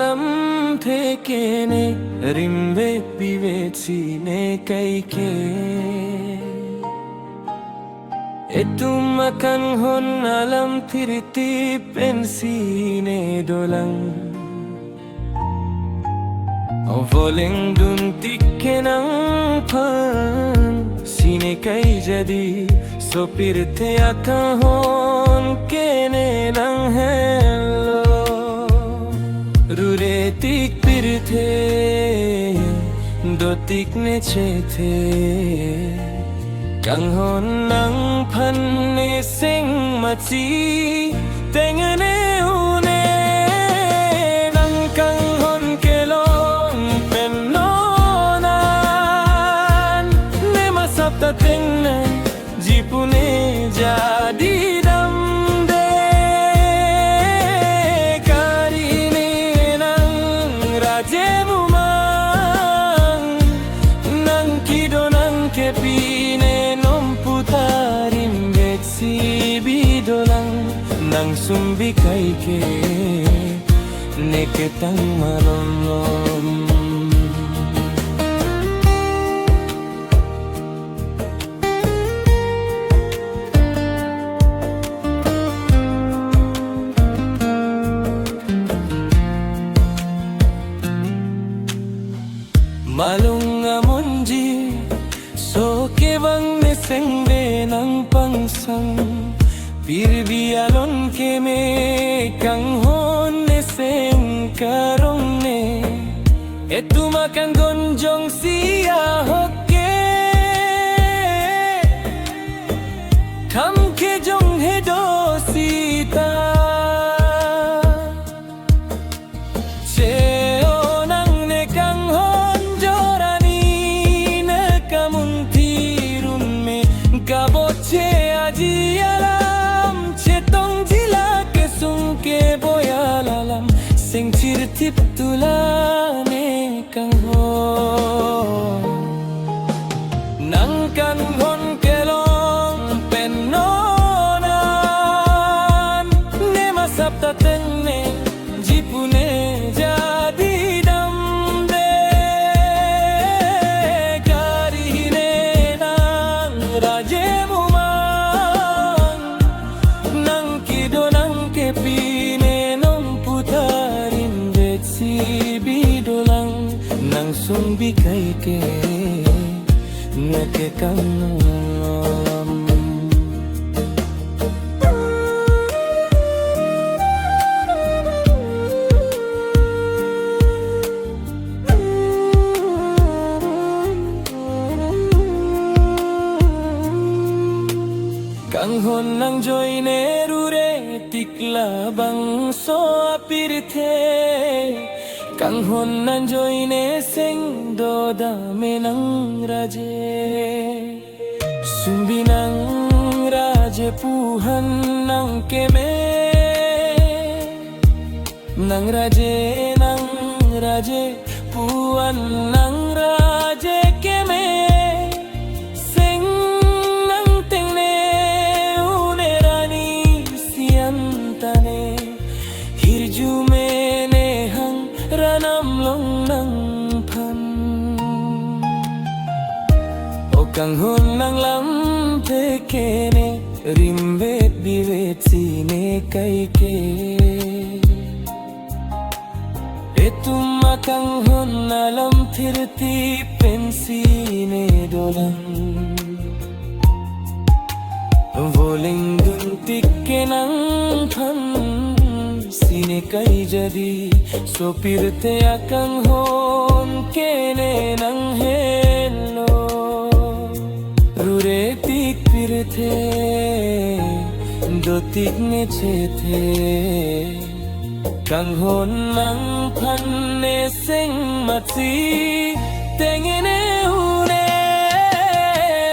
lamthekene rimbe pivetsine kaike etumakan hon alam tiriti pensine dolang voling duntik kenang pan sine kai jadi sopirte akahon kene nang hello ruretik pirthe dotik ne chethe kanghon nang phan ne sing machi tengane une nang kanghon kelong pennonan ne masapta tengne jipune jadi damde karine nang raje mumang nang kido nang kepine nom putarim betsi bidolang nang sumbi kaike neketang malolom malung amonji so kevang ne sengve nang pangsang pirbi alon ke me kang hon ne seng karong ne etuma kang gonjong sia hokke tham ke jong he do sita kaboche aji alam chetong jila ke sungke boyalalam sing cirtip tulane kang hon nang kang hon kelong pennonan ne masapta tenne jipune jadi damde karine nang raje sumbi kaike ngeke kanam kanghon nang joine rure tikla bang so apirthe kanghon nan joine sing do dame nang raje sumbi nang raje puhan nang keme nang raje puhan nang raje keme sing nang tengne unerani siantane hirjume ranam long nang phan o kang hon nang lam thekene rimbe bivetsine kaike etuma kang hon alam thirti pensine dolang voling duntik kenang phan sine kai jadi sopirte akang hon kene nang hello ruretik pirthe dotik ne chethe kang hon nang phan ne seng machi tengene hure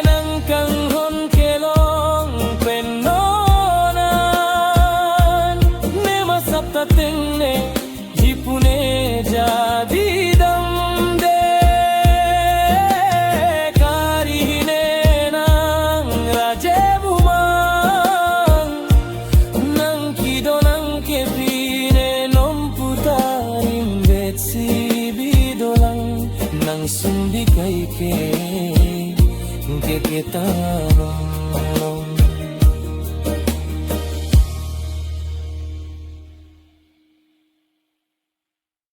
nang kang hon kelong pennonan ne masapta tengne jipune jadi damde karine nang raje bumang nang kido nang kepine nom putarim कई के तानो